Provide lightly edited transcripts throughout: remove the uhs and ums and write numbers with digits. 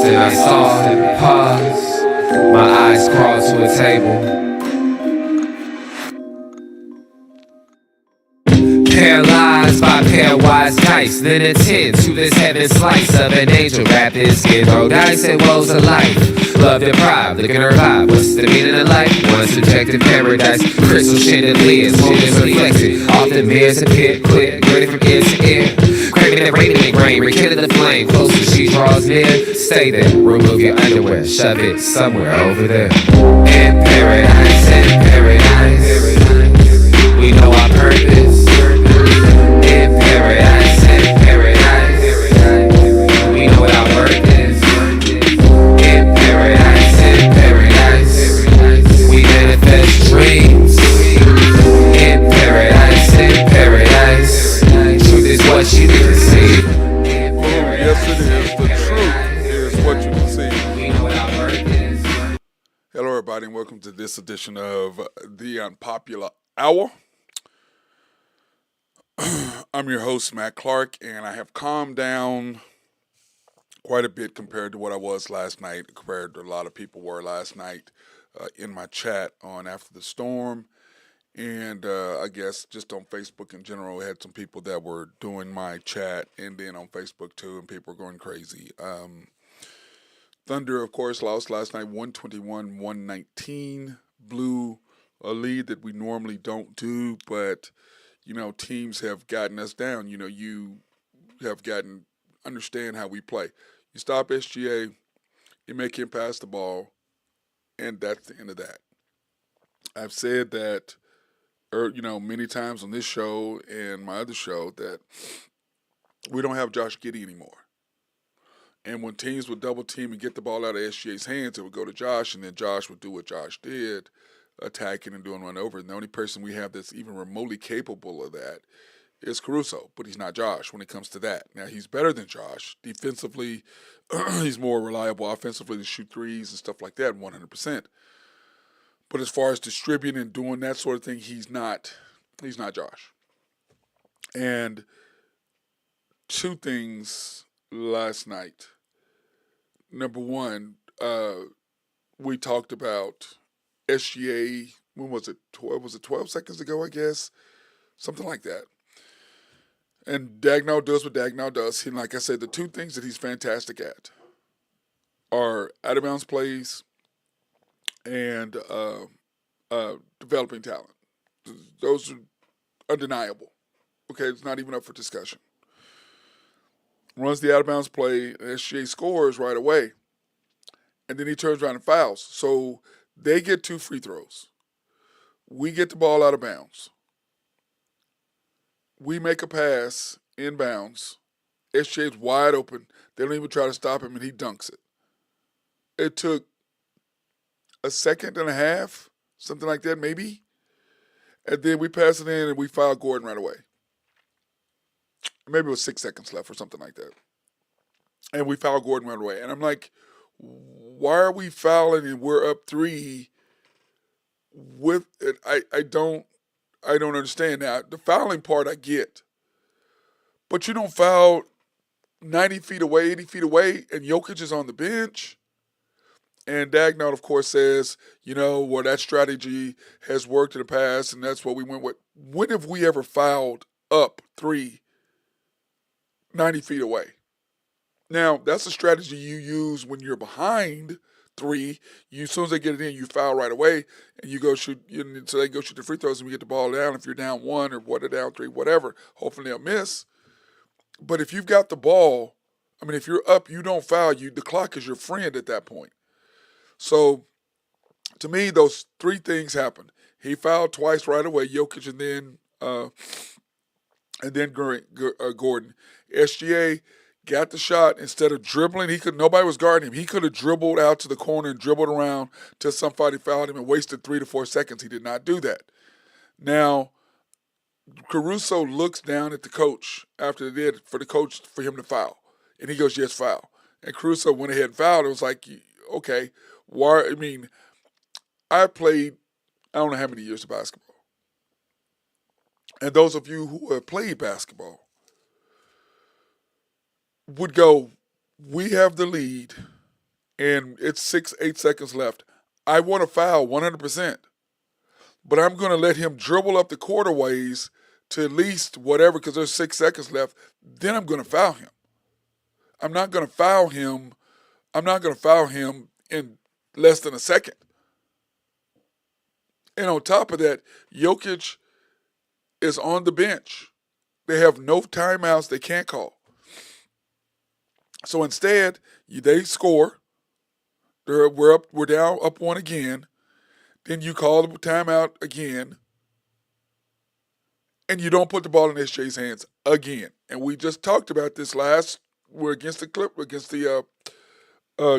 and I saw, pause, my eyes crawled to a table. Paralyzed by pairwise dice, then attend to this heaven slice of an angel wrapped in skin. Throw dice and woes of life. Love deprived, looking her vibe. What's the meaning of life? One subjective paradise. Crystal chandeliers, moments reflected. Often mirrors a pit, quick, ready from ear to ear. Craving that radiant rain, rekindle the flame. Closer she draws near. Stay there, remove your underwear, shove it somewhere over there. In paradise, we know our purpose. In paradise, we know what our worth is. In paradise, we manifest dreams. In paradise, truth is what you can see. Yes, it is. The truth is what you can see. We know what our worth is. Hello, everybody, and welcome to this edition of the Unpopular Hour. I'm your host, Matt Clark, and I have calmed down quite a bit compared to what I was last night, compared to a lot of people were last night in my chat on After the Storm. And I guess just on Facebook in general, I had some people that were doing my chat and then on Facebook too, and people were going crazy. Thunder, of course, lost last night 121-119, blew a lead that we normally don't do, but teams have gotten us down. You have understand how we play. You stop SGA, you make him pass the ball, and that's the end of that. I've said that, many times on this show and my other show that we don't have Josh Giddey anymore. And when teams would double team and get the ball out of SGA's hands, it would go to Josh, and then Josh would do what Josh did, attacking and doing run over. And the only person we have that's even remotely capable of that is Caruso, but he's not Josh when it comes to that. Now, he's better than Josh. Defensively, he's more reliable offensively to shoot threes and stuff like that, 100%. But as far as distributing and doing that sort of thing, he's not Josh. And two things last night. Number one, we talked about SGA, when was it? 12 seconds ago, I guess? Something like that. And Dagnall does what Dagnall does. And like I said, the two things that he's fantastic at are out-of-bounds plays and developing talent. Those are undeniable. Okay, it's not even up for discussion. Runs the out-of-bounds play, and SGA scores right away. And then he turns around and fouls. So they get 2 free throws. We get the ball out of bounds. We make a pass inbounds. SGA's wide open. They don't even try to stop him, and he dunks it. It took a second and a half, something like that maybe. And then we pass it in, and we foul Gordon right away. Maybe it was 6 seconds left or something like that. And we foul Gordon right away. And I'm like, why are we fouling and we're up 3 with it? I don't understand. Now, the fouling part I get. But you don't foul 90 feet away, 80 feet away, and Jokic is on the bench. And Dagnall, of course, says, that strategy has worked in the past, and that's what we went with. When have we ever fouled up 3 90 feet away? Now, that's a strategy you use when you're behind 3. As soon as they get it in, you foul right away, and you go shoot. So they go shoot the free throws, and we get the ball down. If you're down 1 or down 3, whatever, hopefully they'll miss. But if you've got the ball, if you're up, you don't foul. The clock is your friend at that point. So, to me, those 3 things happened. He fouled twice right away, Jokic, and then Gordon. SGA got the shot instead of dribbling. Nobody was guarding him. He could have dribbled out to the corner and dribbled around till somebody fouled him and wasted 3 to 4 seconds. He did not do that. Now, Caruso looks down at the coach after they did for him to foul. And he goes, yes, foul. And Caruso went ahead and fouled. It was like, okay, why? I played, I don't know how many years of basketball. And those of you who have played basketball would go, we have the lead, and it's 8 seconds left. I want to foul 100%, but I'm going to let him dribble up the quarterways to at least whatever because there's 6 seconds left. Then I'm going to foul him. I'm not going to foul him. I'm not going to foul him in less than a second. And on top of that, Jokic is on the bench. They have no timeouts they can't call. So instead, they score. We're down up one again. Then you call the timeout again, and you don't put the ball in SJ's hands again. And we just talked about this last. We're against the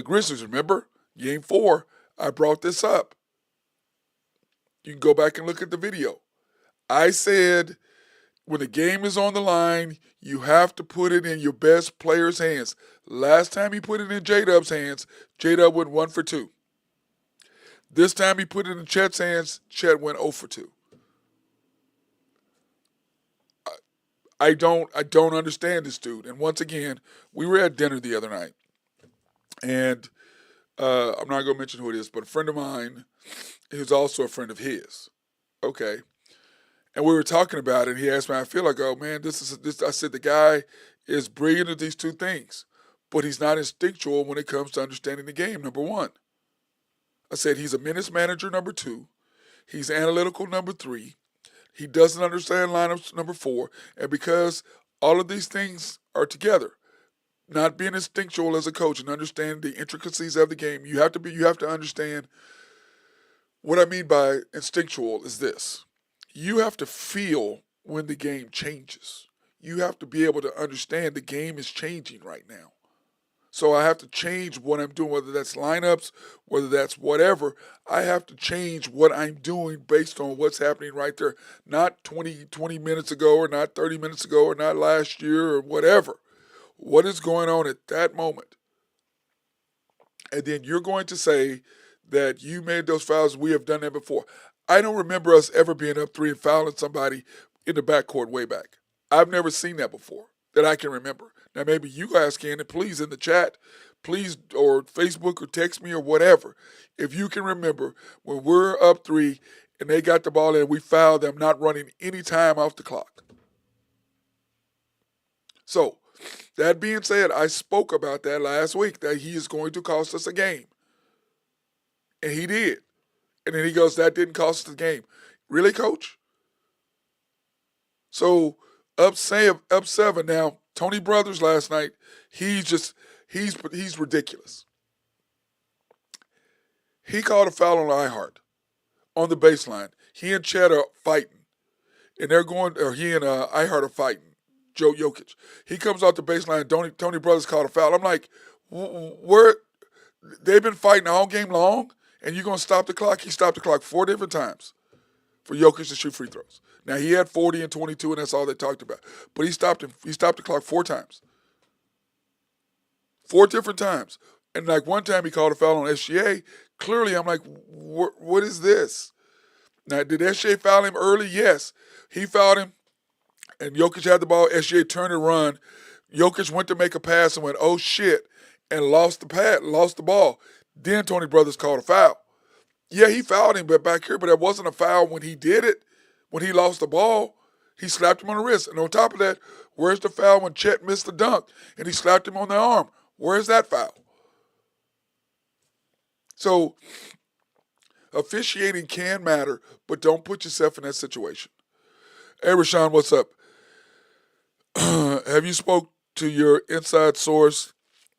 Grizzlies. Remember, Game 4. I brought this up. You can go back and look at the video. I said when the game is on the line, you have to put it in your best player's hands. Last time he put it in J-Dub's hands, J-Dub went 1 for 2. This time he put it in Chet's hands, Chet went 0 for 2. I don't understand this dude. And once again, we were at dinner the other night, and I'm not going to mention who it is, but a friend of mine who's also a friend of his. Okay. And we were talking about it, and he asked me, I feel like, oh man, this. I said, the guy is brilliant at these two things, but he's not instinctual when it comes to understanding the game, number one. I said, he's a minutes manager, number 2. He's analytical, number 3. He doesn't understand lineups, number 4. And because all of these things are together, not being instinctual as a coach and understanding the intricacies of the game, you have to understand what I mean by instinctual is this. You have to feel when the game changes. You have to be able to understand the game is changing right now. So I have to change what I'm doing, whether that's lineups, whether that's whatever. I have to change what I'm doing based on what's happening right there. Not 20 minutes ago or not 30 minutes ago or not last year or whatever. What is going on at that moment? And then you're going to say that you made those fouls. We have done that before. I don't remember us ever being up 3 and fouling somebody in the backcourt way back. I've never seen that before that I can remember. Now, maybe you guys can, and please in the chat, please, or Facebook or text me or whatever, if you can remember when we're up 3 and they got the ball and we fouled them not running any time off the clock. So, that being said, I spoke about that last week, that he is going to cost us a game. And he did. And then he goes, that didn't cost us the game. Really, coach? So, up 7 now. Tony Brothers last night, he's ridiculous. He called a foul on iHeart on the baseline. He and Chet are fighting. And he and iHeart are fighting. Joe Jokic. He comes off the baseline, Tony Brothers called a foul. I'm like, where they've been fighting all game long, and you're going to stop the clock? He stopped the clock 4 different times for Jokic to shoot free throws. Now, he had 40 and 22, and that's all they talked about. But he stopped the clock 4 times. 4 different times. And like one time he called a foul on SGA. Clearly, I'm like, what is this? Now, did SGA foul him early? Yes. He fouled him, and Jokic had the ball. SGA turned and run. Jokic went to make a pass and went, oh, shit, and lost the ball. Then Tony Brothers called a foul. Yeah, he fouled him back here, but it wasn't a foul when he did it. When he lost the ball, he slapped him on the wrist. And on top of that, where's the foul when Chet missed the dunk and he slapped him on the arm? Where's that foul? So, officiating can matter, but don't put yourself in that situation. Hey, Rashawn, what's up? Have you spoke to your inside source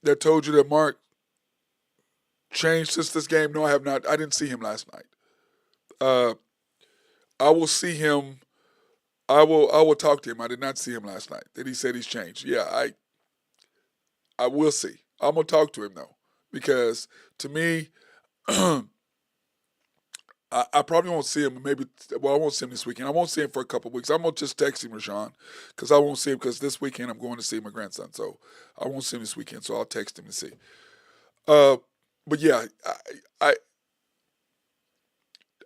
that told you that Mark changed since this game? No, I have not. I didn't see him last night. I will see him. I will talk to him. I did not see him last night. Then he said he's changed. Yeah, I will see. I'm gonna talk to him though, because to me, I probably won't see him. I won't see him this weekend. I won't see him for a couple of weeks. I'm gonna just text him, Rashawn, because I won't see him because this weekend I'm going to see my grandson. So I won't see him this weekend. So I'll text him and see. But yeah, I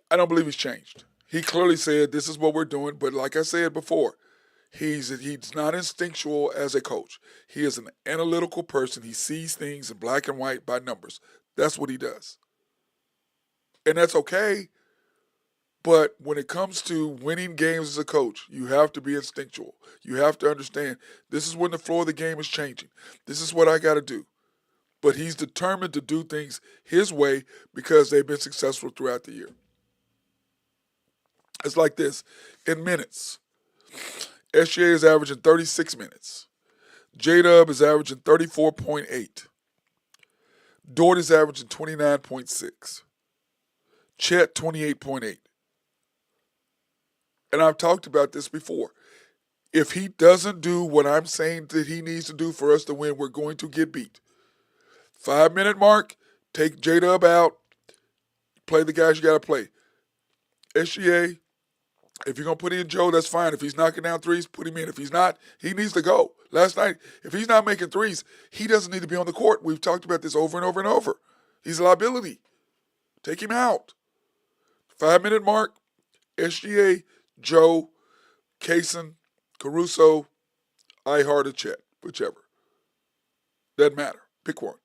don't believe he's changed. He clearly said this is what we're doing, but like I said before, He's not instinctual as a coach. He is an analytical person. He sees things in black and white by numbers. That's what he does. And that's okay. But when it comes to winning games as a coach, you have to be instinctual. You have to understand this is when the floor of the game is changing. This is what I got to do. But he's determined to do things his way because they've been successful throughout the year. It's like this in minutes. SGA is averaging 36 minutes. J-Dub is averaging 34.8. Dort is averaging 29.6. Chet, 28.8. And I've talked about this before. If he doesn't do what I'm saying that he needs to do for us to win, we're going to get beat. 5-minute mark, take J-Dub out, play the guys you got to play. SGA, if you're going to put in Joe, that's fine. If he's knocking down threes, put him in. If he's not, he needs to go. Last night, if he's not making threes, he doesn't need to be on the court. We've talked about this over and over and over. He's a liability. Take him out. 5-minute mark, SGA, Joe, Kaysen, Caruso, Ihart, or Chet, whichever. Doesn't matter. Pick one.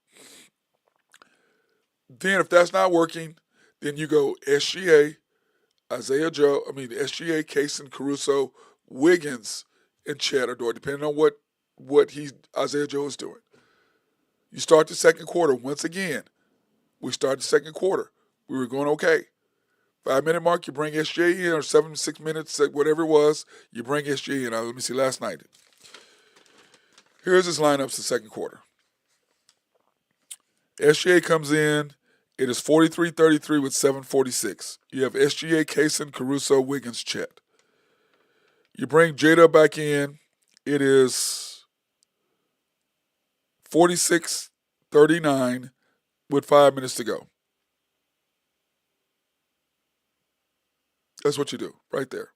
Then if that's not working, then you go SGA, SGA, Kaysen, Caruso, Wiggins, and Chet or Dort, depending on what Isaiah Joe is doing. You start the second quarter. Once again, we start the second quarter. We were going okay. 5-minute mark, you bring SGA in, or 6 minutes, whatever it was, you bring SGA in. Now, let me see, last night. Here's his lineups the second quarter. SGA comes in. It is 43-33 with 7:46. You have SGA, Kaysen, Caruso, Wiggins, Chet. You bring Jada back in. It is 46-39 with 5 minutes to go. That's what you do right there.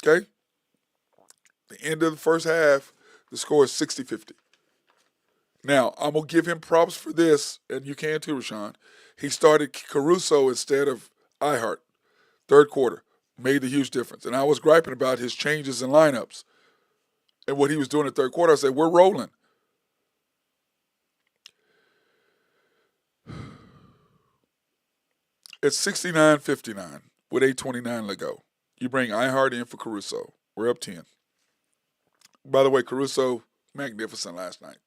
Okay? The end of the first half, the score is 60-50. Now, I'm going to give him props for this, and you can too, Rashawn. He started Caruso instead of Ihart. Third quarter. Made the huge difference. And I was griping about his changes in lineups and what he was doing in the third quarter. I said, we're rolling. It's 69-59 with 8:29 to go. You bring Ihart in for Caruso. We're up 10. By the way, Caruso, magnificent last night.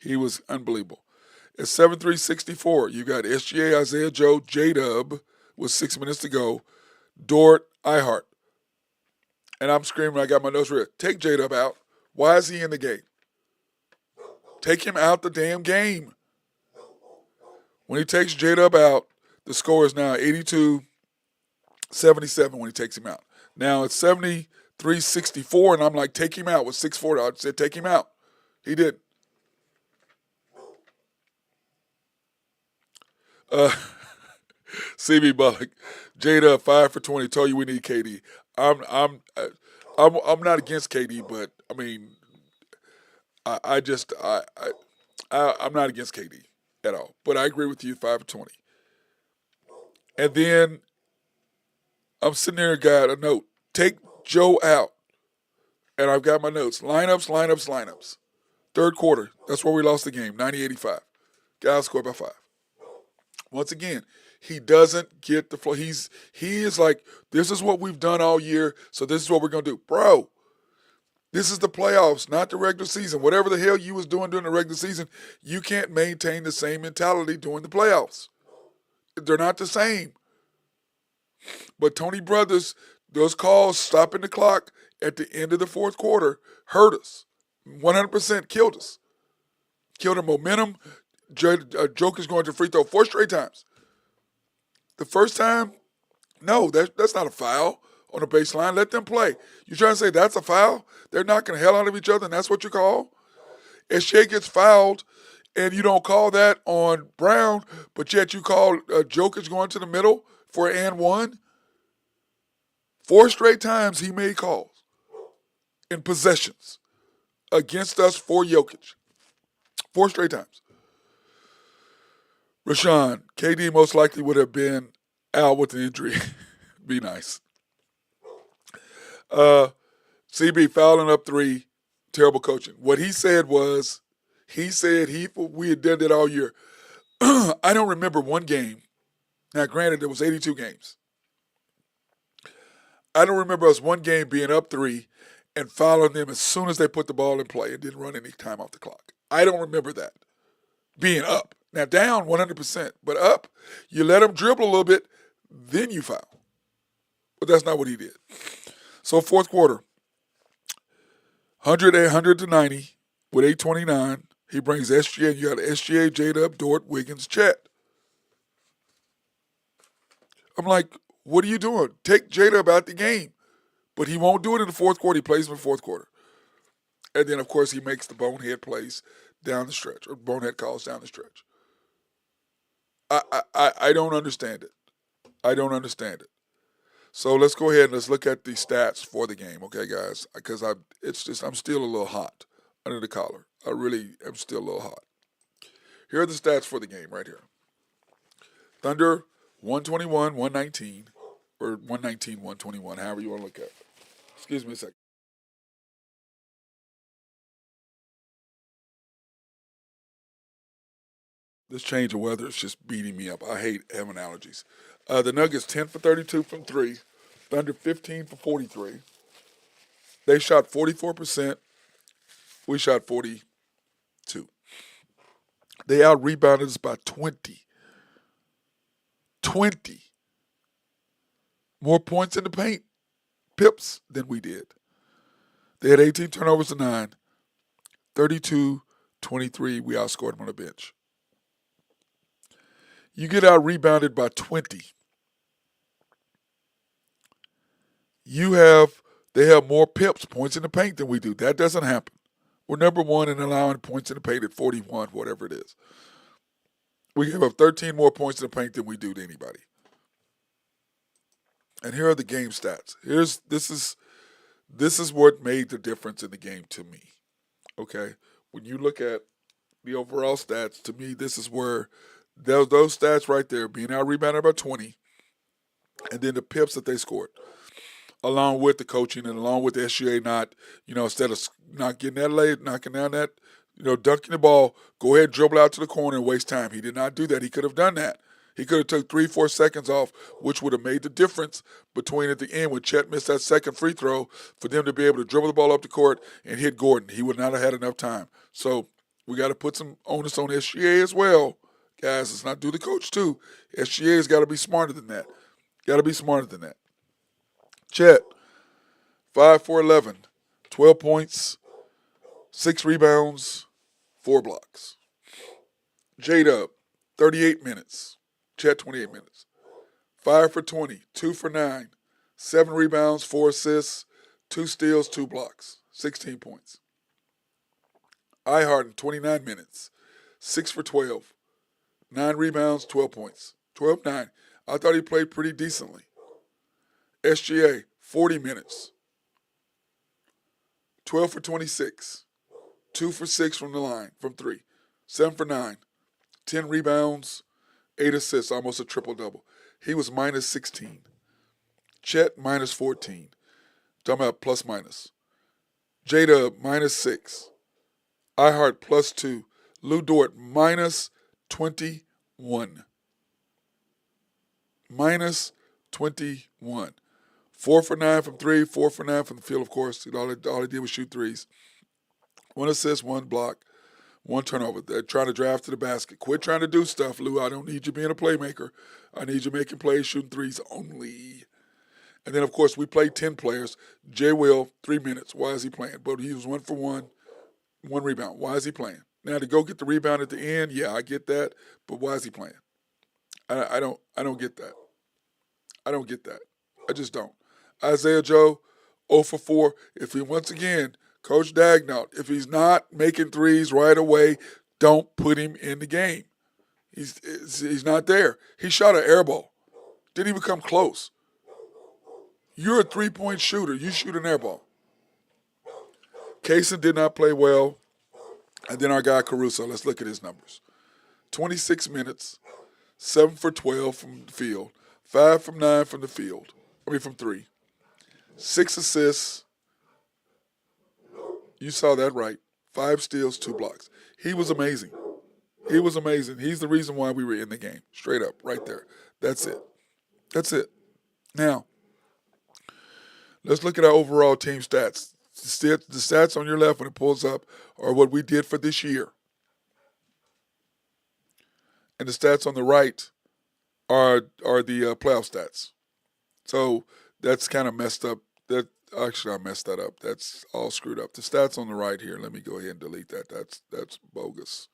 He was unbelievable. It's 7-3-64. You got SGA, Isaiah Joe, J-Dub with 6 minutes to go. Dort, Ihart. And I'm screaming, I got my notes read. Take J-Dub out. Why is he in the game? Take him out the damn game. When he takes J-Dub out, the score is now 82-77 when he takes him out. Now it's 73-64, and I'm like, take him out with 6:40. I said, take him out. He did. CB Bullock, Jada 5 for 20. Told you we need KD. I'm not against KD, but I mean, I'm not against KD at all. But I agree with you, 5 for 20. And then I'm sitting there, got a note. Take Joe out. And I've got my notes. Lineups. Third quarter. That's where we lost the game. 90-85. Guys scored by 5. Once again, he doesn't get the flow. He is like, this is what we've done all year, so this is what we're going to do. Bro, this is the playoffs, not the regular season. Whatever the hell you was doing during the regular season, you can't maintain the same mentality during the playoffs. They're not the same. But Tony Brothers, those calls stopping the clock at the end of the fourth quarter hurt us. 100% killed us. Killed our momentum. Joker's going to free throw 4 straight times. The first time, no, that's not a foul on the baseline. Let them play. You trying to say that's a foul? They're knocking the hell out of each other, and that's what you call? If Shea gets fouled, and you don't call that on Brown, but yet you call Jokic going to the middle for an and one. 4 straight times he made calls in possessions against us for Jokic. 4 straight times. Rashawn, KD most likely would have been out with an injury. Be nice. Uh, CB fouling up three, terrible coaching. What he said was, we had done that all year. I don't remember one game. Now, granted, there was 82 games. I don't remember us one game being up three and fouling them as soon as they put the ball in play and didn't run any time off the clock. I don't remember that being up. Now down 100%, but up, you let them dribble a little bit, then you foul. But that's not what he did. So fourth quarter, 100 to 90 with 8:29. He brings SGA. You got SGA, J-Dub, Dort, Wiggins, Chet. I'm like, what are you doing? Take J-Dub out the game. But he won't do it in the fourth quarter. He plays in the fourth quarter. And then, of course, he makes the bonehead plays down the stretch, or bonehead calls down the stretch. I don't understand it. I don't understand it. So let's go ahead and let's look at the stats for the game, okay, guys? Because I'm still a little hot under the collar. I really am still a little hot. Here are the stats for the game right here. Thunder 121, 119, or 119, 121, however you want to look at it. Excuse me a second. This change of weather is just beating me up. I hate having allergies. The Nuggets 10 for 32 from three. Thunder 15 for 43. They shot 44%. We shot 42. They out-rebounded us by 20. 20. More points in the paint, pips, than we did. They had 18 turnovers to 9. 32-23, we outscored them on the bench. You get out-rebounded by 20. They have more pips, points in the paint, than we do. That doesn't happen. We're number one in allowing points in the paint at 41, whatever it is. We give up 13 more points in the paint than we do to anybody. And here are the game stats. This is what made the difference in the game to me. Okay? When you look at the overall stats, to me, this is where those stats right there, being out rebounded by 20, and then the pips that they scored, along with the coaching and along with the SGA not, instead of not getting that late, knocking down that, dunking the ball, go ahead, dribble out to the corner and waste time. He did not do that. He could have done that. He could have took 3-4 seconds off, which would have made the difference between at the end when Chet missed that second free throw for them to be able to dribble the ball up the court and hit Gordon. He would not have had enough time. So we got to put some onus on SGA as well. Guys, let's not do the coach too. SGA's got to be smarter than that. Got to be smarter than that. Chet, 5 for 11, 12 points, 6 rebounds, 4 blocks. J-Dub, 38 minutes. Chet, 28 minutes. 5 for 20, 2 for 9, 7 rebounds, 4 assists, 2 steals, 2 blocks, 16 points. Harden, 29 minutes, 6 for 12, 9 rebounds, 12 points. 12-9. I thought he played pretty decently. SGA, 40 minutes, 12 for 26, 2 for 6 from the line, from 3, 7 for 9, 10 rebounds, 8 assists, almost a triple-double. He was minus 16. Chet, minus 14. Talking about plus-minus. J-Dub, minus 6. Ihart, plus 2. Lou Dort, minus 21. Minus 21. 4 for 9 from 3, 4 for 9 from the field, of course. All he did was shoot threes. 1 assist, 1 block, 1 turnover. They're trying to drive to the basket. Quit trying to do stuff, Lou. I don't need you being a playmaker. I need you making plays, shooting threes only. And then, of course, we played 10 players. J. Will, 3 minutes. Why is he playing? But he was 1 for 1, 1 rebound. Why is he playing? Now, to go get the rebound at the end, yeah, I get that. But why is he playing? I don't get that. I don't get that. I just don't. Isaiah Joe, 0 for 4. If he, once again, Coach Dagnall, if he's not making threes right away, don't put him in the game. He's not there. He shot an air ball. Didn't even come close. You're a three-point shooter. You shoot an air ball. Kaysen did not play well. And then our guy Caruso, let's look at his numbers. 26 minutes, 7 for 12 from the field, 5 from 9 from the field. From 3. 6 assists. You saw that right. 5 steals, 2 blocks. He was amazing. He was amazing. He's the reason why we were in the game. Straight up, right there. That's it. That's it. Now, let's look at our overall team stats. The stats on your left when it pulls up are what we did for this year. And the stats on the right are the playoff stats. So that's kind of messed up. That actually I messed that up. That's all screwed up. The stats on the right here. Let me go ahead and delete that. That's bogus.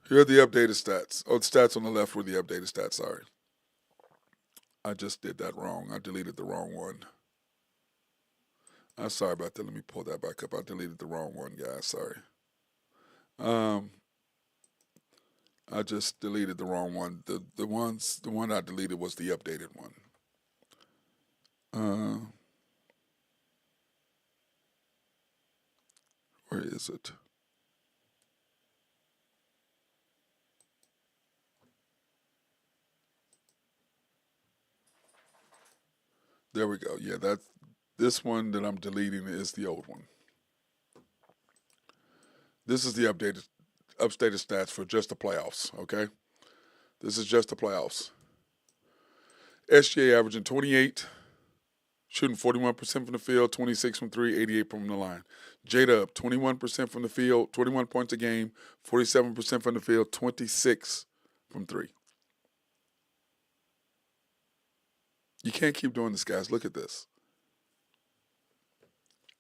Here are the updated stats. Oh, the stats on the left were the updated stats. Sorry, I just did that wrong. I deleted the wrong one. I'm sorry about that. Let me pull that back up. I deleted the wrong one, guys. Sorry. Um, I just deleted the wrong one. The one I deleted was the updated one. Uh, where is it? There we go. Yeah, this one that I'm deleting is the old one. This is the updated stats for just the playoffs. Okay, this is just the playoffs. SGA averaging 28, shooting 41% from the field, 26 from three, 88 from the line. J-Dub, 21% from the field, 21 points a game, 47% from the field, 26 from three. You can't keep doing this, guys. Look at this.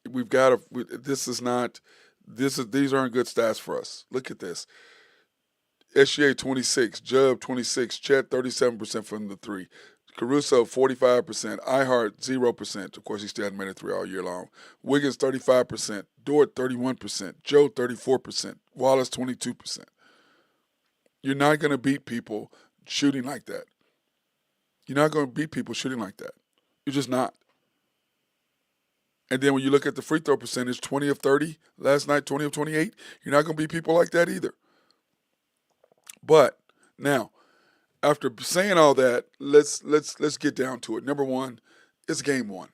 We've got to. This is not. These aren't good stats for us. Look at this. SGA 26, Jub 26, Chet 37% from the three, Caruso 45%, iHeart 0%. Of course, he still hadn't made a three all year long. Wiggins 35%, Dort 31%, Joe 34%, Wallace 22%. You're not going to beat people shooting like that. You're not going to beat people shooting like that. You're just not. And then when you look at the free throw percentage, 20 of 30 last night, 20 of 28, you're not going to beat people like that either. But now, after saying all that, let's get down to it. Number one, it's game one.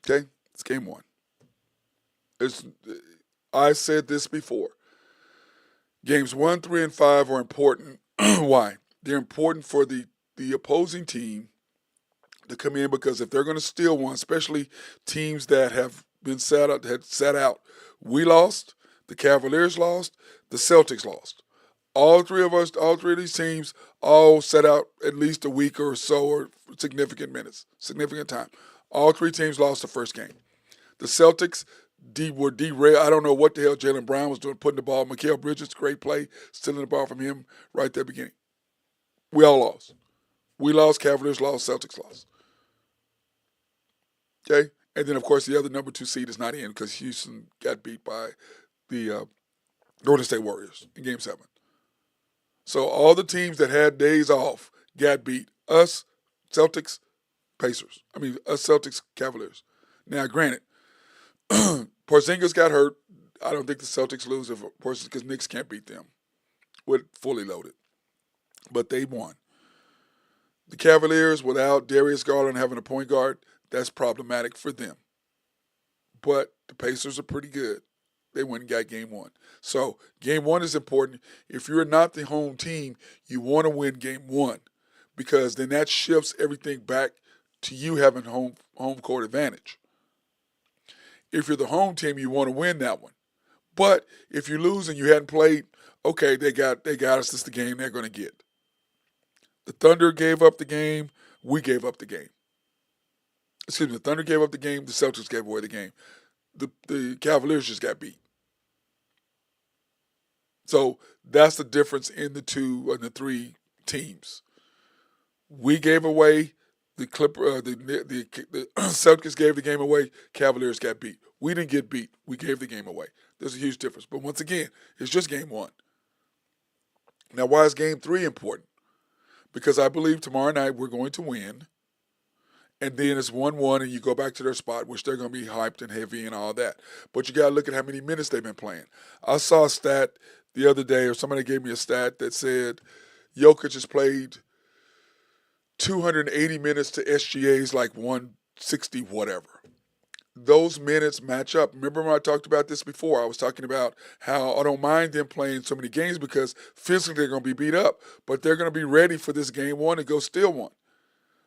Okay, it's game one. It's I said this before. Games 1, 3, and 5 are important. Why? They're important for the opposing team to come in because if they're going to steal one, especially teams that have been had sat out, we lost, the Cavaliers lost, the Celtics lost. All three of these teams all set out at least a week or so or significant minutes, significant time. All three teams lost the first game. The Celtics were derailed. I don't know what the hell Jaylen Brown was doing, putting the ball. Mikal Bridges, great play, stealing the ball from him right at the beginning. We all lost. We lost, Cavaliers lost, Celtics lost. Okay? And then, of course, the other number 2 seed is not in because Houston got beat by the Golden State Warriors in Game 7. So all the teams that had days off got beat. Us, Celtics, Pacers. I mean, us, Celtics, Cavaliers. Now, granted, Porzingis got hurt. I don't think the Celtics lose if because Knicks can't beat them with fully loaded. But they won. The Cavaliers, without Darius Garland having a point guard, that's problematic for them. But the Pacers are pretty good. They went and got game one. So game one is important. If you're not the home team, you want to win game one because then that shifts everything back to you having home court advantage. If you're the home team, you want to win that one. But if you lose and you hadn't played, okay, they got us. This is the game they're going to get. The Thunder gave up the game. We gave up the game. Excuse me, the Thunder gave up the game. The Celtics gave away the game. The Cavaliers just got beat. So that's the difference in the two and the three teams. We gave away the Celtics gave the game away. Cavaliers got beat. We didn't get beat. We gave the game away. There's a huge difference. But once again, it's just game one. Now, why is game 3 important? Because I believe tomorrow night we're going to win. And then it's 1-1 and you go back to their spot, which they're going to be hyped and heavy and all that. But you got to look at how many minutes they've been playing. I saw a stat the other day, or somebody gave me a stat that said Jokic has played 280 minutes to SGA's like 160 whatever. Those minutes match up. Remember when I talked about this before? I was talking about how I don't mind them playing so many games because physically they're going to be beat up, but they're going to be ready for this game one and go steal one.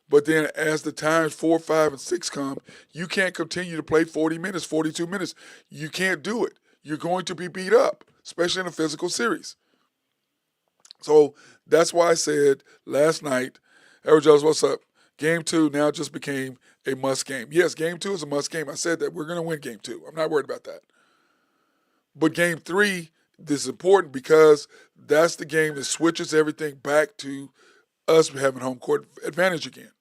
But then as the times 4, 5, and 6 come, you can't continue to play 40 minutes, 42 minutes. You can't do it. You're going to be beat up, especially in a physical series. So that's why I said last night, Eric Jones, what's up? Game 2 now just became a must game. Yes, game 2 is a must game. I said that we're going to win game 2. I'm not worried about that. But game 3, this is important because that's the game that switches everything back to us having home court advantage again.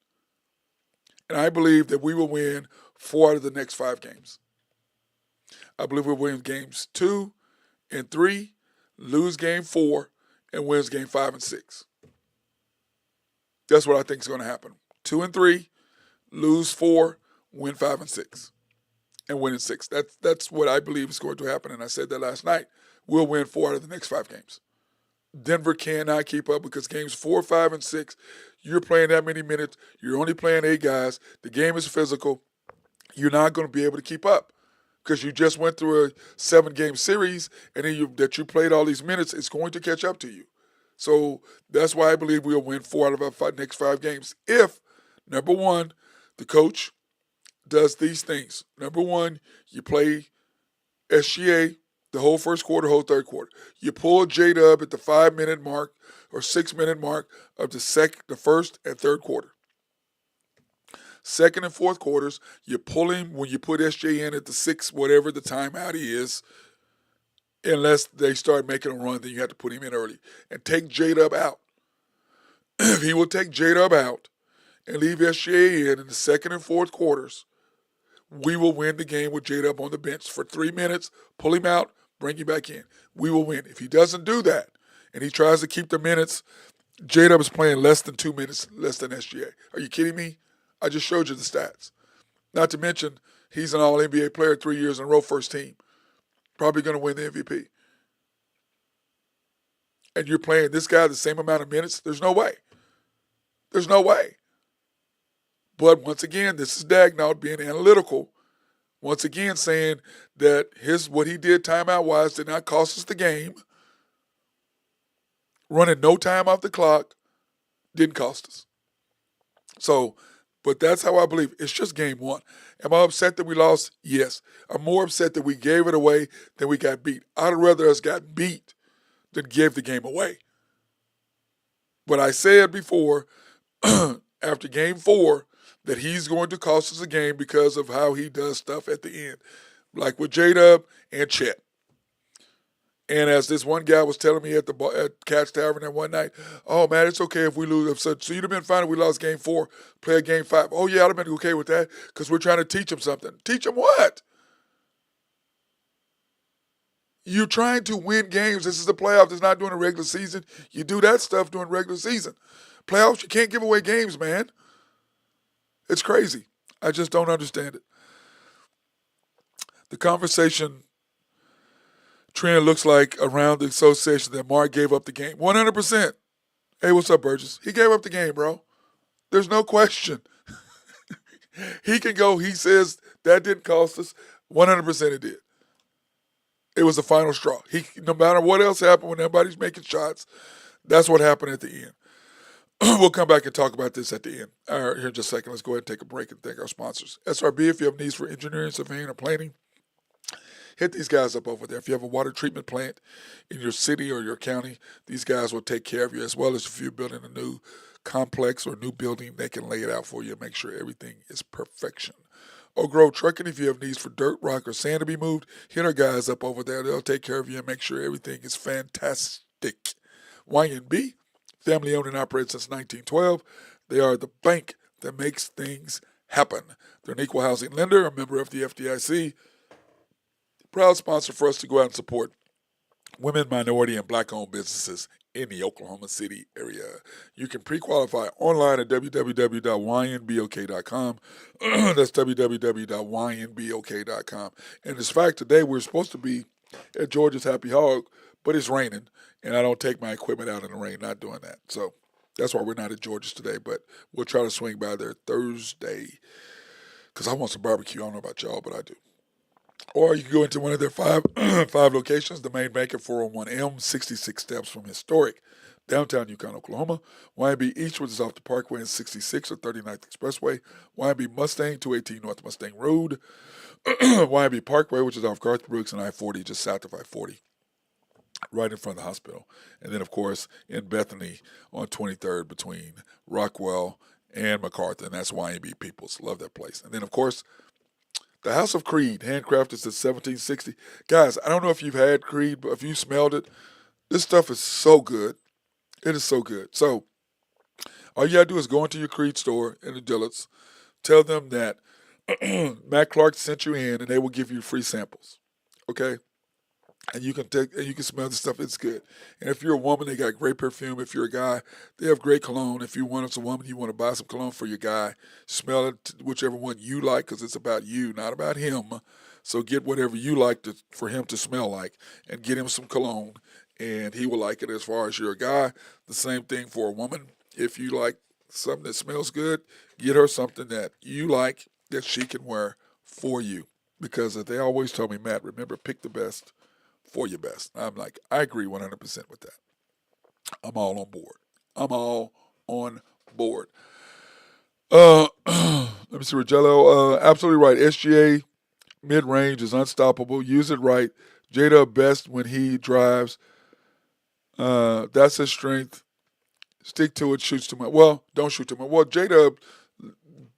And I believe that we will win 4 out of the next 5 games. I believe we'll win games 2 and 3, lose game 4, and wins game 5 and 6. That's what I think is going to happen. 2 and 3, lose 4, win 5 and 6, and win in 6. That's what I believe is going to happen. And I said that last night. We'll win 4 out of the next 5 games. Denver cannot keep up because games 4, 5, and 6, you're playing that many minutes. You're only playing 8 guys. The game is physical. You're not going to be able to keep up because you just went through a 7-game series, and then you played all these minutes. It's going to catch up to you. So that's why I believe we'll win 4 out of our next 5 games. If, number one, the coach does these things. Number one, you play SGA the whole first quarter, whole third quarter. You pull J-Dub at the 5-minute mark or 6-minute mark of the first and third quarter. Second and fourth quarters, you pull him when you put SJ in at the 6, whatever the timeout is. Unless they start making a run, then you have to put him in early. And take J-Dub out. If he will take J-Dub out and leave SGA in the second and fourth quarters, we will win the game with J-Dub on the bench for 3 minutes, pull him out, bring him back in. We will win. If he doesn't do that and he tries to keep the minutes, J-Dub is playing less than 2 minutes, less than SGA. Are you kidding me? I just showed you the stats. Not to mention, he's an All-NBA player 3 years in a row, first team. Probably going to win the MVP. And you're playing this guy the same amount of minutes? There's no way. There's no way. But once again, this is Dagnall being analytical. Once again, saying that what he did timeout-wise did not cost us the game. Running no time off the clock didn't cost us. So, but that's how I believe. It's just game 1. Am I upset that we lost? Yes. I'm more upset that we gave it away than we got beat. I'd rather us got beat than give the game away. But I said before, after game 4, that he's going to cost us a game because of how he does stuff at the end. Like with J-Dub and Chet. And as this one guy was telling me at Catch Tavern that one night, oh, man, it's okay if we lose. So you'd have been fine if we lost game 4, play a game 5. Oh, yeah, I'd have been okay with that because we're trying to teach him something. Teach him what? You're trying to win games. This is the playoffs. It's not during the regular season. You do that stuff during regular season. Playoffs, you can't give away games, man. It's crazy. I just don't understand it. The conversation trend looks like around the association that Mark gave up the game. 100%. Hey, what's up, Burgess? He gave up the game, bro. There's no question. He can go, he says that didn't cost us. 100% it did. It was the final straw. No matter what else happened when everybody's making shots, that's what happened at the end. We'll come back and talk about this at the end. All right, here in just a second. Let's go ahead and take a break and thank our sponsors. SRB, if you have needs for engineering, surveying, or planning, hit these guys up over there. If you have a water treatment plant in your city or your county, these guys will take care of you, as well as if you're building a new complex or new building, they can lay it out for you and make sure everything is perfection. Oak Grove Trucking, if you have needs for dirt, rock, or sand to be moved, hit our guys up over there. They'll take care of you and make sure everything is fantastic. YNB, family owned and operated since 1912. They are the bank that makes things happen. They're an equal housing lender, a member of the FDIC. Proud sponsor for us to go out and support women, minority, and black-owned businesses in the Oklahoma City area. You can pre-qualify online at www.ynbok.com. That's www.ynbok.com. And in fact, today we're supposed to be at George's Happy Hog, but it's raining, and I don't take my equipment out in the rain, not doing that. So That's why we're not at George's today, but we'll try to swing by there Thursday because I want some barbecue. I don't know about y'all, but I do. Or you can go into one of their five locations, the main bank at 401M, 66 steps from historic downtown Yukon, Oklahoma. YB Eastwood is off the Parkway and 66 or 39th Expressway. YB Mustang, 218 North Mustang Road. YB Parkway, which is off Garth Brooks and I-40, just south of I-40, right in front of the hospital. And then, of course, in Bethany on 23rd between Rockwell and MacArthur, and that's YB Peoples. Love that place. And then, of course, the House of Creed, handcrafted since 1760. Guys, I don't know if you've had Creed, but if you smelled it, this stuff is so good. It is so good. So all you got to do is go into your Creed store in the Dillards, tell them that Matt Clark sent you in, and they will give you free samples. Okay? And you can take and you can smell the stuff. It's good. And if you're a woman, they got great perfume. If you're a guy, they have great cologne. If you want as a woman, you want to buy some cologne for your guy. Smell it, whichever one you like, because it's about you, not about him. So get whatever you like for him to smell like, and get him some cologne, and he will like it. As far as you're a guy, the same thing for a woman. If you like something that smells good, get her something that you like that she can wear for you. Because they always tell me, Matt, remember, pick the best for your best. I'm like, I agree 100% with that. I'm all on board. I'm all on board. Let me see, Rogello. Absolutely right. SGA mid range is unstoppable. Use it right. Jada best when he drives. That's his strength. Stick to it. Shoots too much. Well, don't shoot too much. Well, Jada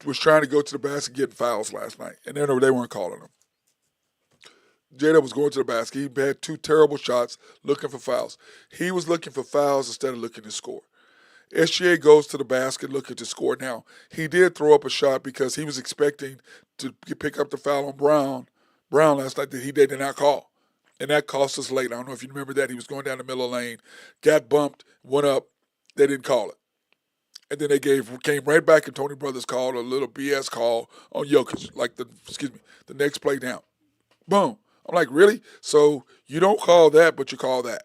was trying to go to the basket getting fouls last night, and they weren't calling him. Jada was going to the basket. He had two terrible shots looking for fouls. He was looking for fouls instead of looking to score. SGA goes to the basket looking to score. Now, he did throw up a shot because he was expecting to pick up the foul on Brown last night that he did not call. And that cost us late. I don't know if you remember that. He was going down the middle of the lane, got bumped, went up. They didn't call it. And then they came right back, and Tony Brothers called a little BS call on Jokic, like the next play down. Boom. I'm like, really? So you don't call that, but you call that.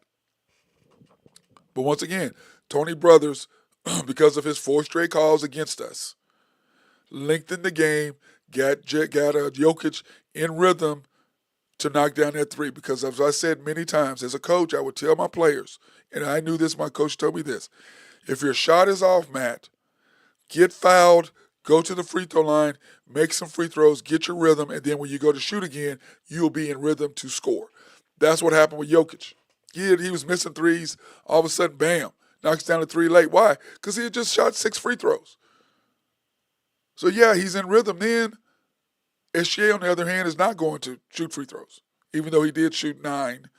But once again, Tony Brothers, because of his 4 straight calls against us, lengthened the game, got Jokic in rhythm to knock down that 3. Because as I said many times, as a coach, I would tell my players, and I knew this, my coach told me this, if your shot is off, Matt, get fouled, go to the free throw line, make some free throws, get your rhythm, and then when you go to shoot again, you'll be in rhythm to score. That's what happened with Jokic. He was missing threes. All of a sudden, bam, knocks down a 3 late. Why? Because he had just shot 6 free throws. So, yeah, he's in rhythm then. SGA, on the other hand, is not going to shoot free throws, even though he did shoot 9.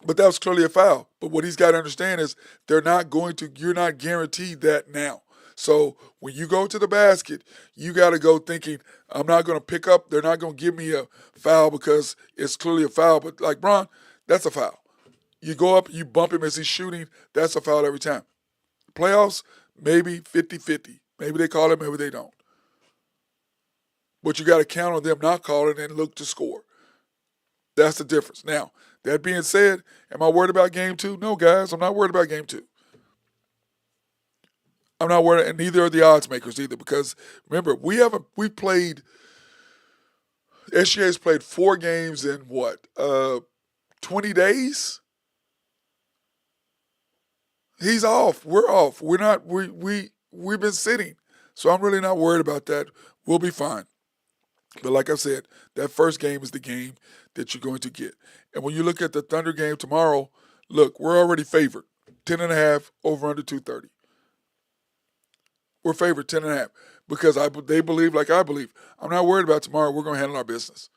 But that was clearly a foul. But what he's got to understand is you're not guaranteed that now. So when you go to the basket, you got to go thinking, I'm not going to pick up. They're not going to give me a foul because it's clearly a foul. But like Bron, that's a foul. You go up, you bump him as he's shooting. That's a foul every time. Playoffs, maybe 50-50. Maybe they call it, maybe they don't. But you got to count on them not calling and look to score. That's the difference. Now, that being said, am I worried about game 2? No, guys, I'm not worried about game 2. I'm not worried, and neither are the odds makers either, because remember, SGA's played 4 games in 20 days? He's off. We're off. We've been sitting. So I'm really not worried about that. We'll be fine. But like I said, that first game is the game that you're going to get. And when you look at the Thunder game tomorrow, look, we're already favored. 10.5 over under 230. We're favored 10.5 because they believe like I believe. I'm not worried about tomorrow. We're going to handle our business.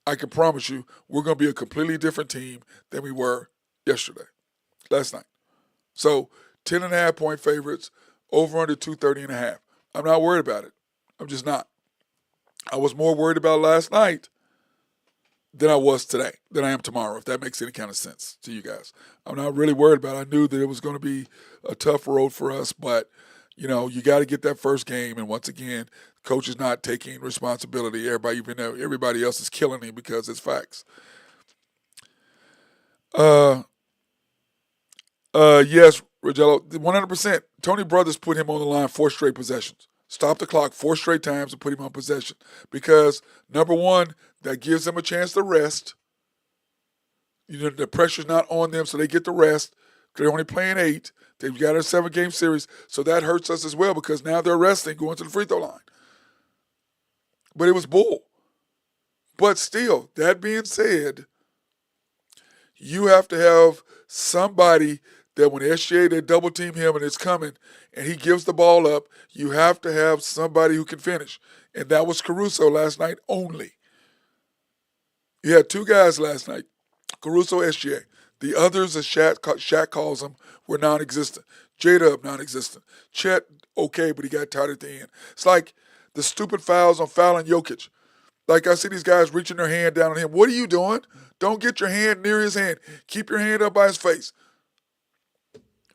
I can promise you we're going to be a completely different team than we were last night. So 10.5 point favorites, over under 230.5. I'm not worried about it. I'm just not. I was more worried about last night than I was today, than I am tomorrow, if that makes any kind of sense to you guys. I'm not really worried about it. I knew that it was going to be a tough road for us, but, you got to get that first game. And once again, coach is not taking responsibility. Everybody else is killing him because it's facts. Yes, Rogello, 100%. Tony Brothers put him on the line 4 straight possessions. Stop the clock 4 straight times and put him on possession. Because, number one, that gives them a chance to rest. The pressure's not on them, so they get to rest. They're only playing 8. They've got a 7-game series, so that hurts us as well because now they're resting, going to the free throw line. But it was bull. But still, that being said, you have to have somebody that when SGA, they double team him and it's coming and he gives the ball up, you have to have somebody who can finish. And that was Caruso last night only. You had 2 guys last night, Caruso, SGA. The others, as Shaq calls them, were non-existent. J-Dub, non-existent. Chet, okay, but he got tired at the end. It's like the stupid fouls on fouling Jokic. Like I see these guys reaching their hand down on him. What are you doing? Don't get your hand near his hand. Keep your hand up by his face.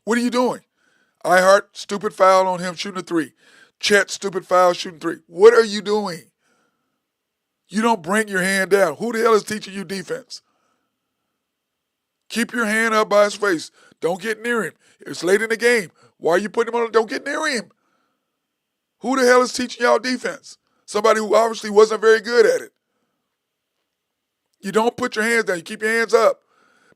What are you doing? Iheart, stupid foul on him shooting a 3. Chet, stupid foul shooting 3. What are you doing? You don't bring your hand down. Who the hell is teaching you defense? Keep your hand up by his face. Don't get near him. It's late in the game. Why are you putting him on? Don't get near him. Who the hell is teaching y'all defense? Somebody who obviously wasn't very good at it. You don't put your hands down. You keep your hands up.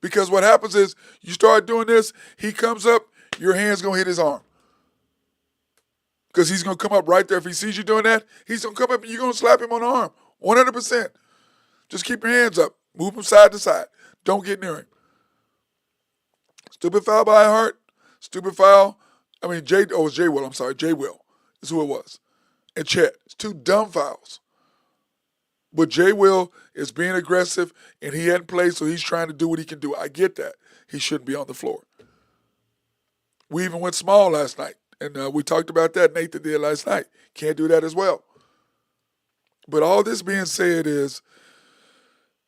Because what happens is you start doing this, he comes up, your hand's going to hit his arm. Because he's going to come up right there. If he sees you doing that, he's going to come up and you're going to slap him on the arm. 100%. Just keep your hands up. Move them side to side. Don't get near him. Stupid foul by Hart. Stupid foul. I mean, it was J. Will. I'm sorry. J. Will is who it was. And Chet. It's 2 dumb fouls. But J. Will is being aggressive, and he hadn't played, so he's trying to do what he can do. I get that. He shouldn't be on the floor. We even went small last night, and we talked about that. Nathan did last night. Can't do that as well. But all this being said is,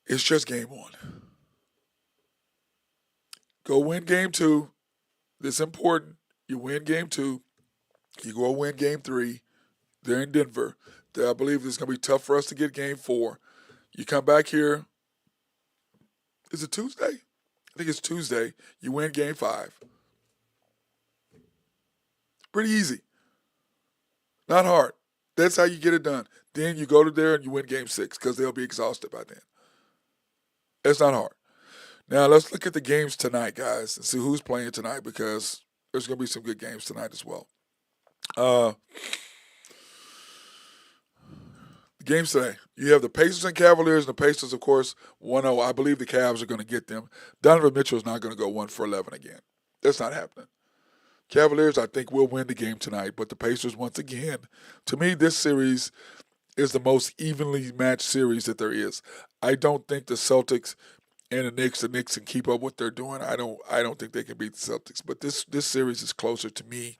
it's just game 1. Go win game 2. This is important. You win game 2. You go win game 3. They're in Denver. I believe it's going to be tough for us to get game 4. You come back here. Is it Tuesday? I think it's Tuesday. You win game 5. Pretty easy. Not hard. That's how you get it done. Then you go to there and you win game 6 because they'll be exhausted by then. It's not hard. Now, let's look at the games tonight, guys, and see who's playing tonight because there's going to be some good games tonight as well. The games today, you have the Pacers and Cavaliers, and the Pacers, of course, 1-0. I believe the Cavs are going to get them. Donovan Mitchell's not going to go 1 for 11 again. That's not happening. Cavaliers, I think, will win the game tonight, but the Pacers, once again, to me, this series is the most evenly matched series that there is. I don't think the Celtics and the Knicks can keep up what they're doing. I don't think they can beat the Celtics. But this series is closer to me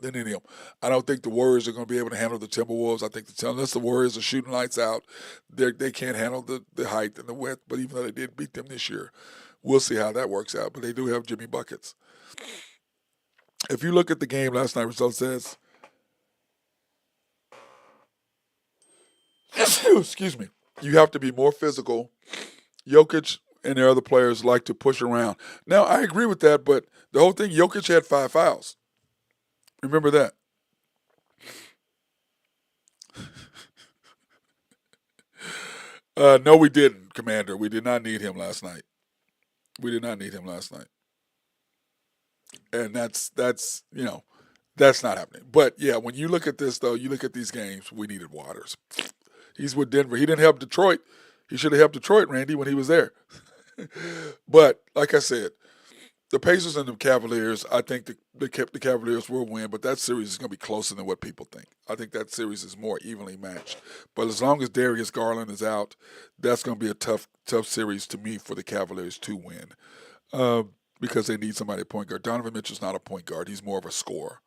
than any of them. I don't think the Warriors are going to be able to handle the Timberwolves. I think unless the Warriors are shooting lights out, they can't handle the height and the width. But even though they did beat them this year, we'll see how that works out. But they do have Jimmy Buckets. If you look at the game last night, result says, excuse me, you have to be more physical. Jokic and their other players like to push around. Now, I agree with that, but the whole thing, Jokic had 5 fouls. Remember that. No, we didn't, Commander. We did not need him last night. And that's not happening. But, yeah, when you look at this, though, you look at these games, we needed Waters. He's with Denver. He didn't help Detroit. He should have helped Detroit, Randy, when he was there. But, like I said, the Pacers and the Cavaliers, I think the Cavaliers will win, but that series is going to be closer than what people think. I think that series is more evenly matched. But as long as Darius Garland is out, that's going to be a tough series to me for the Cavaliers to win because they need somebody at point guard. Donovan Mitchell's not a point guard. He's more of a scorer.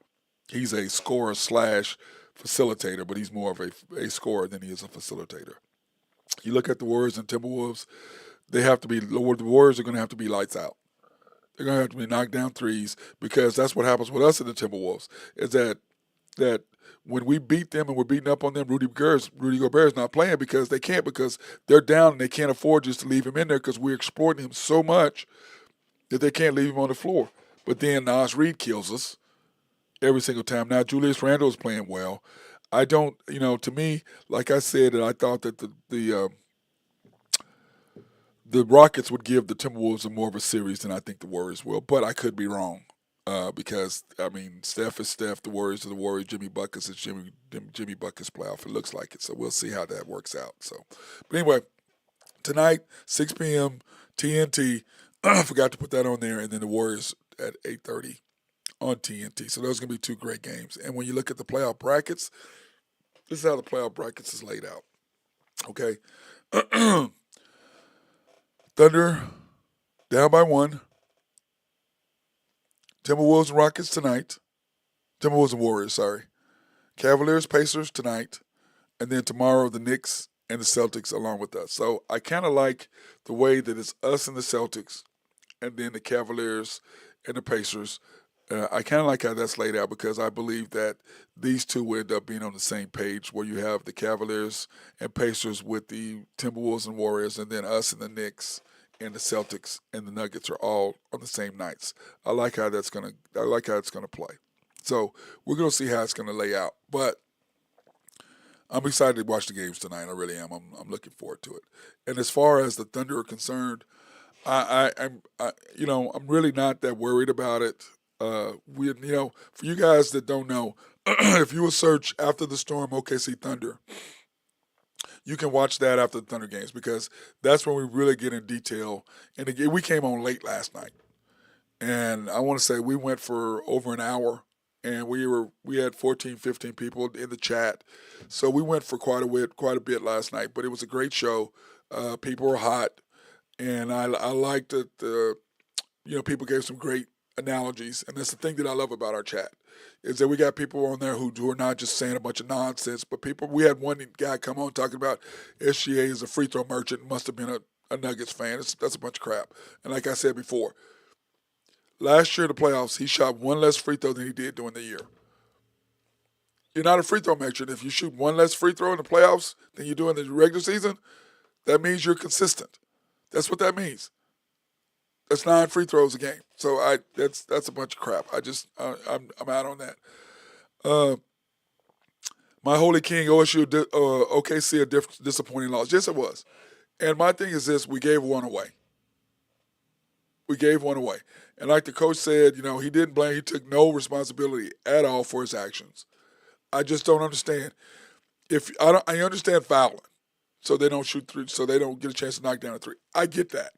He's a scorer / facilitator, but he's more of a scorer than he is a facilitator. You look at the Warriors and Timberwolves, the Warriors are going to have to be lights out. They're going to have to be knocked down threes because that's what happens with us in the Timberwolves is that when we beat them and we're beating up on them, Rudy Gobert is not playing because they can't because they're down and they can't afford just to leave him in there because we're exploiting him so much that they can't leave him on the floor. But then Nas Reed kills us every single time. Now Julius Randle is playing well. I don't, to me, like I said, that I thought that the Rockets would give the Timberwolves a more of a series than I think the Warriors will. But I could be wrong. Because I mean, Steph is Steph, the Warriors are the Warriors, Jimmy Buckets is Jimmy Buckets playoff. It looks like it, so we'll see how that works out. So, but anyway, tonight 6 p.m. TNT. I forgot to put that on there, and then the Warriors at 8:30 on TNT. So those are gonna be two great games. And when you look at the playoff brackets, this is how the playoff brackets is laid out. Okay, Thunder down by one. Timberwolves and Rockets tonight. Timberwolves and Warriors, sorry. Cavaliers, Pacers tonight. And then tomorrow, the Knicks and the Celtics along with us. So I kind of like the way that it's us and the Celtics and then the Cavaliers and the Pacers. I kind of like how that's laid out because I believe that these two will end up being on the same page where you have the Cavaliers and Pacers with the Timberwolves and Warriors and then us and the Knicks and the Celtics and the Nuggets are all on the same nights. I like how it's gonna play. So we're gonna see how it's gonna lay out. But I'm excited to watch the games tonight. I really am. I'm looking forward to it. And as far as the Thunder are concerned, I'm really not that worried about it. For you guys that don't know, if you will search after the storm OKC Thunder, you can watch that after the Thunder games because that's when we really get in detail. And again, we came on late last night, and I want to say we went for over an hour, and we had 14, 15 people in the chat, so we went for quite a bit last night. But it was a great show. People were hot, and I liked that. People gave some great analogies, and that's the thing that I love about our chat is that we got people on there who are not just saying a bunch of nonsense, but people. We had one guy come on talking about SGA is a free throw merchant, must have been a Nuggets fan. That's a bunch of crap. And like I said before, last year in the playoffs, he shot one less free throw than he did during the year. You're not a free throw merchant if you shoot one less free throw in the playoffs than you do in the regular season. That means you're consistent. That's what that means. That's 9 free throws a game. So that's a bunch of crap. I'm out on that. My holy king OSU OKC a disappointing loss. Yes, it was. And my thing is this: we gave one away. And like the coach said, he didn't blame. He took no responsibility at all for his actions. I just don't understand. I understand fouling, so they don't shoot three, so they don't get a chance to knock down a three. I get that.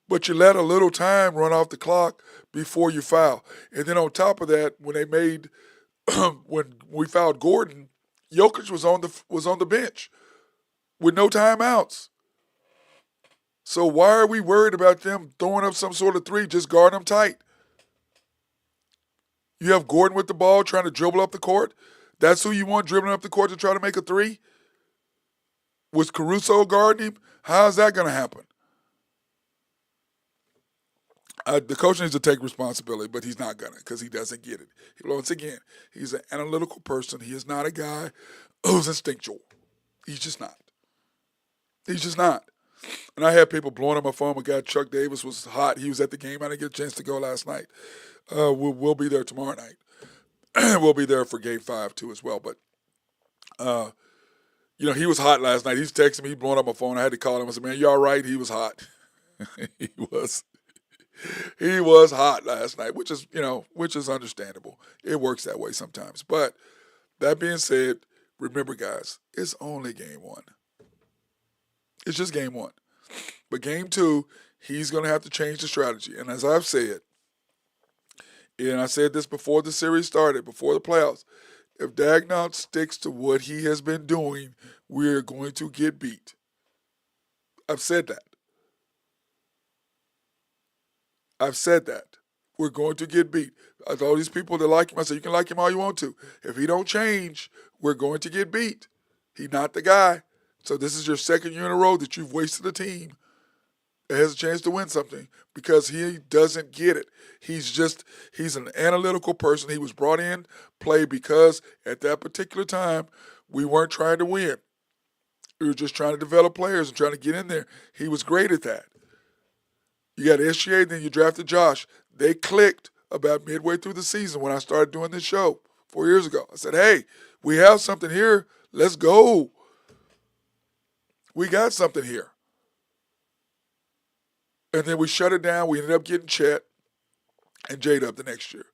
But you let a little time run off the clock before you foul. And then on top of that, when we fouled Gordon, Jokic was on the bench with no timeouts. So why are we worried about them throwing up some sort of three? Just guard them tight. You have Gordon with the ball trying to dribble up the court. That's who you want dribbling up the court to try to make a three? Was Caruso guarding him? How's that going to happen? The coach needs to take responsibility, but he's not going to because he doesn't get it. Once again, he's an analytical person. He is not a guy who's instinctual. He's just not. And I had people blowing up my phone. My guy Chuck Davis was hot. He was at the game. I didn't get a chance to go last night. We'll be there tomorrow night. We'll be there for Game 5 too as well. But he was hot last night. He's texting me, blowing up my phone. I had to call him. I said, "Man, you all right?" He was hot. He was. He was hot last night, which is understandable. It works that way sometimes. But that being said, remember, guys, it's only game 1. It's just game 1. But game 2, he's going to have to change the strategy. And as I've said, and I said this before the series started, before the playoffs, if Dagnall sticks to what he has been doing, we're going to get beat. I've said that. We're going to get beat. All these people that like him, I said, you can like him all you want to. If he don't change, we're going to get beat. He's not the guy. So this is your second year in a row that you've wasted a team that has a chance to win something because he doesn't get it. He's an analytical person. He was brought in, play because at that particular time, we weren't trying to win. We were just trying to develop players and trying to get in there. He was great at that. You got SGA, then you drafted Josh. They clicked about midway through the season when I started doing this show 4 years ago. I said, hey, we have something here. Let's go. We got something here. And then we shut it down. We ended up getting Chet and J-Dub the next year.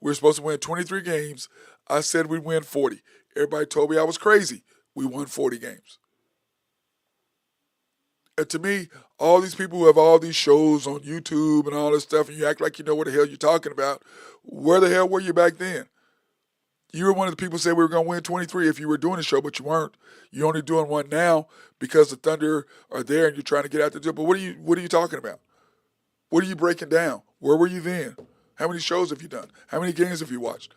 We were supposed to win 23 games. I said we'd win 40. Everybody told me I was crazy. We won 40 games. And to me, all these people who have all these shows on YouTube and all this stuff, and you act like you know what the hell you're talking about, where the hell were you back then? You were one of the people who said we were going to win 23 if you were doing a show, but you weren't. You're only doing one now because the Thunder are there and you're trying to get out the deal. But what are you talking about? What are you breaking down? Where were you then? How many shows have you done? How many games have you watched?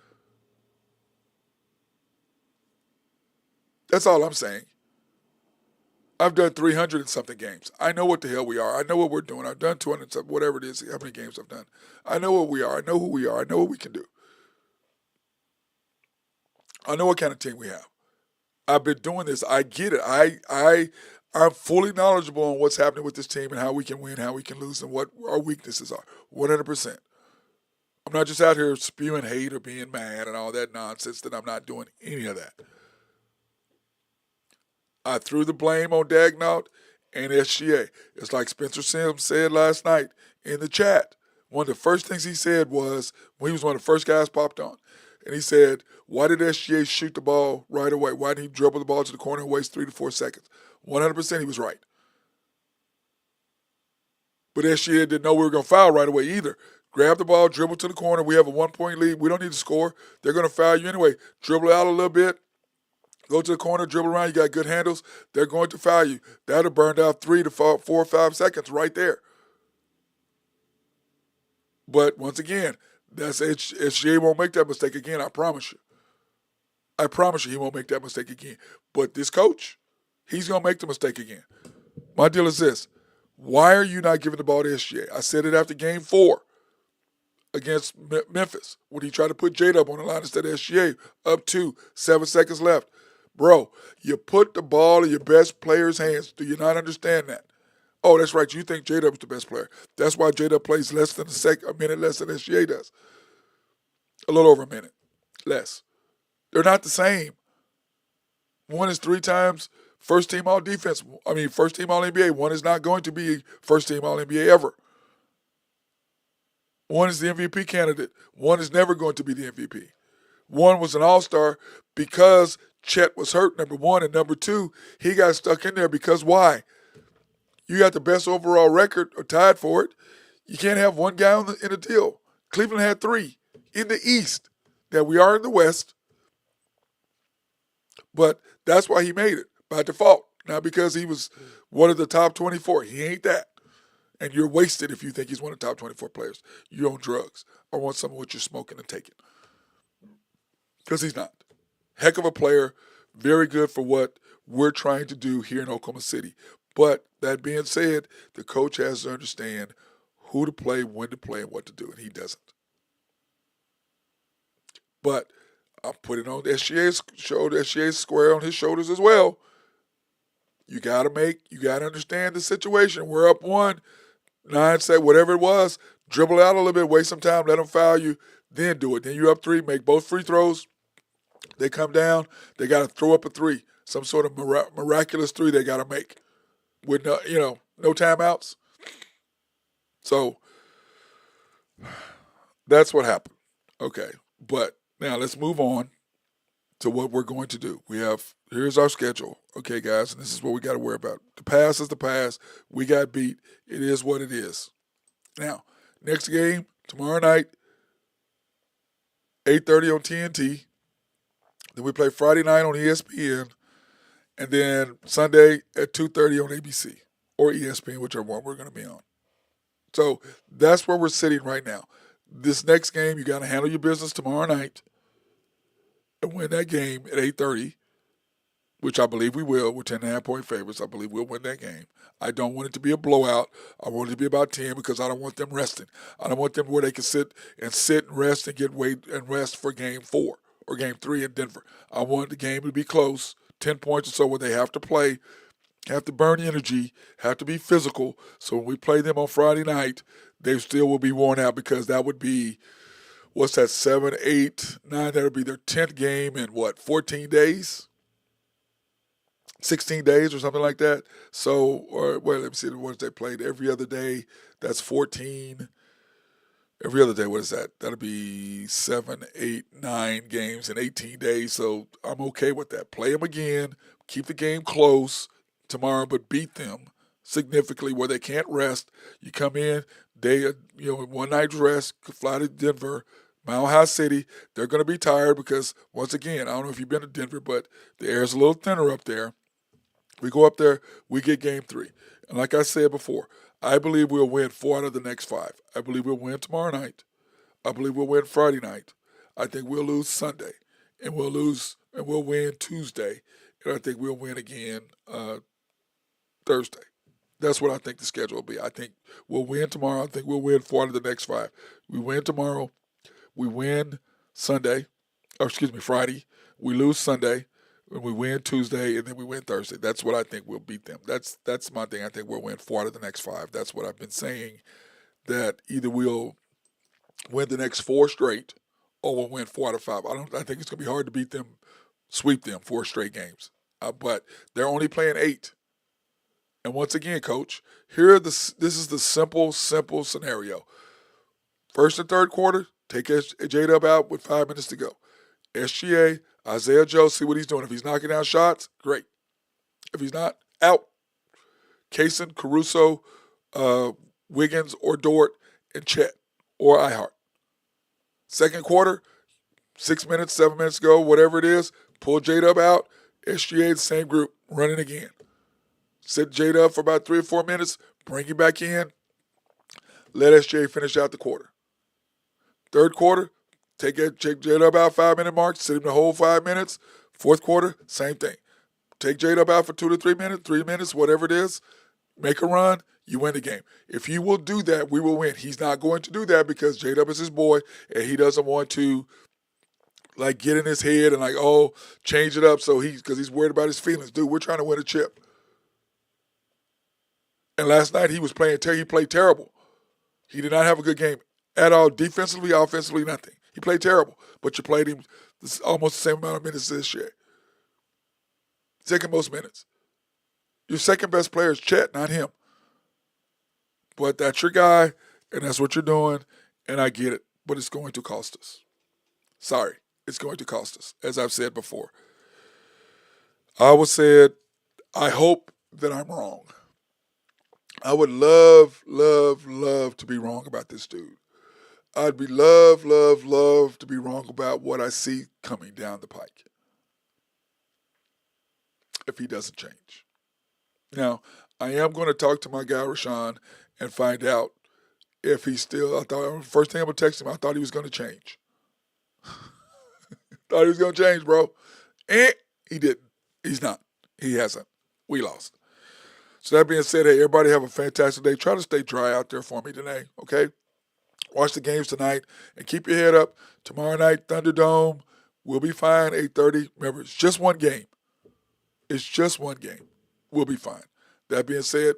That's all I'm saying. I've done 300 and something games. I know what the hell we are. I know what we're doing. I've done 200 and something, whatever it is, how many games I've done. I know what we are. I know who we are. I know what we can do. I know what kind of team we have. I've been doing this. I get it. I'm fully knowledgeable on what's happening with this team and how we can win, how we can lose, and what our weaknesses are. 100%. I'm not just out here spewing hate or being mad and all that nonsense that I'm not doing any of that. I threw the blame on Dagnall and SGA. It's like Spencer Sims said last night in the chat. One of the first things he said was, when he was one of the first guys popped on, and he said, why did SGA shoot the ball right away? Why didn't he dribble the ball to the corner and waste 3 to 4 seconds? 100% he was right. But SGA didn't know we were going to foul right away either. Grab the ball, dribble to the corner. We have a 1-point lead. We don't need to score. They're going to foul you anyway. Dribble out a little bit. Go to the corner, dribble around. You got good handles. They're going to foul you. That would have burned out 3 to 4 or 5 seconds right there. But once again, that's SGA won't make that mistake again. I promise you. I promise you he won't make that mistake again. But this coach, he's going to make the mistake again. My deal is this. Why are you not giving the ball to SGA? I said it after game 4 against Memphis when he tried to put J-Dub on the line instead of SGA. Up 2, 7 seconds left. Bro, you put the ball in your best player's hands. Do you not understand that? Oh, that's right. You think J-Dub's the best player. That's why J-Dub plays less than a minute less than SGA does. A little over a minute less. They're not the same. One is 3 times first team all defense. First team all NBA. One is not going to be first team all NBA ever. One is the MVP candidate. One is never going to be the MVP. One was an all-star because Chet was hurt, number 1. And number 2, he got stuck in there because why? You got the best overall record or tied for it. You can't have one guy in the deal. Cleveland had 3 in the East. Now, we are in the West. But that's why he made it, by default. Not because he was one of the top 24. He ain't that. And you're wasted if you think he's one of the top 24 players. You're on drugs. I want some of what you're smoking and taking. Because he's not. Heck of a player. Very good for what we're trying to do here in Oklahoma City. But that being said, the coach has to understand who to play, when to play, and what to do. And he doesn't. But I'm putting on SGA's square on his shoulders as well. You got to understand the situation. We're up 1, 9, say whatever it was, dribble out a little bit, waste some time, let them foul you, then do it. Then you're up 3, make both free throws. They come down, they got to throw up a 3, some sort of miraculous 3 they got to make with no timeouts. So that's what happened. Okay, but now let's move on to what we're going to do. Here's our schedule. Okay, guys, and this is what we got to worry about. The past is the past. We got beat. It is what it is. Now, next game, tomorrow night, 8:30 on TNT. Then we play Friday night on ESPN. And then Sunday at 2:30 on ABC or ESPN, whichever one we're going to be on. So that's where we're sitting right now. This next game, you got to handle your business tomorrow night and win that game at 8:30, which I believe we will. We're 10.5-point favorites. I believe we'll win that game. I don't want it to be a blowout. I want it to be about 10 because I don't want them resting. I don't want them where they can sit and rest and get weight and rest for game 4 or game 3 in Denver. I want the game to be close, 10 points or so where they have to play have to burn energy, have to be physical. So when we play them on Friday night, they still will be worn out because that would be, what's that, 7, 8, 9? That would be their 10th game in what, 14 days? 16 days or something like that. So, or well, let me see the ones they played every other day. That's 14. Every other day, what is that? That'll be 7, 8, 9 games in 18 days. So I'm okay with that. Play them again, keep the game close tomorrow, but beat them significantly where they can't rest. You come in, one night's rest, fly to Denver, Mile High City. They're going to be tired because, once again, I don't know if you've been to Denver, but the air's a little thinner up there. We go up there, we get game 3. And like I said before, I believe we'll win 4 out of the next 5. I believe we'll win tomorrow night. I believe we'll win Friday night. I think we'll lose Sunday. And we'll win Tuesday. And I think we'll win again Thursday. That's what I think the schedule will be. I think we'll win tomorrow. I think we'll win 4 out of the next 5. We win tomorrow. We win Friday. We lose Sunday. And we win Tuesday, and then we win Thursday. That's what I think we'll beat them. That's my thing. I think we'll win 4 out of the next 5. That's what I've been saying, that either we'll win the next 4 straight or we'll win 4 out of 5. I think it's going to be hard to beat them, sweep them 4 straight games. But they're only playing 8. And once again, Coach, this is the simple scenario. First and third quarter, take J-Dub out with 5 minutes to go. SGA, Isaiah Joe, see what he's doing. If he's knocking down shots, great. If he's not, out. Kaysen, Caruso, Wiggins, or Dort, and Chet, or Ihart. Second quarter, 6 minutes, 7 minutes ago, whatever it is, pull J-Dub out. SGA, the same group, running again. Sit J-Dub for about 3 or 4 minutes, bring him back in, let SGA finish out the quarter. Third quarter, take J-Dub out 5-minute mark, sit him the whole 5 minutes. Fourth quarter, same thing. Take J-Dub out for 2 to 3 minutes, 3 minutes, whatever it is. Make a run, you win the game. If you will do that, we will win. He's not going to do that because J-Dub is his boy, and he doesn't want to get in his head and change it up because he's worried about his feelings. Dude, we're trying to win a chip. And last night he was he played terrible. He did not have a good game at all, defensively, offensively, nothing. He played terrible, but you played him almost the same amount of minutes this year. Second most minutes. Your second best player is Chet, not him. But that's your guy, and that's what you're doing, and I get it, but it's going to cost us. Sorry, it's going to cost us, as I've said before. I hope that I'm wrong. I would love to be wrong about this dude. I'd be love to be wrong about what I see coming down the pike if he doesn't change. Now, I am going to talk to my guy Rashawn and find out if he's still. First thing I'm going to text him, I thought he was going to change. Thought he was going to change, bro. And he didn't. He's not. He hasn't. We lost. So that being said, hey, everybody have a fantastic day. Try to stay dry out there for me today, okay? Watch the games tonight and keep your head up. Tomorrow night, Thunderdome. We'll be fine, 8:30. Remember, it's just one game. It's just one game. We'll be fine. That being said,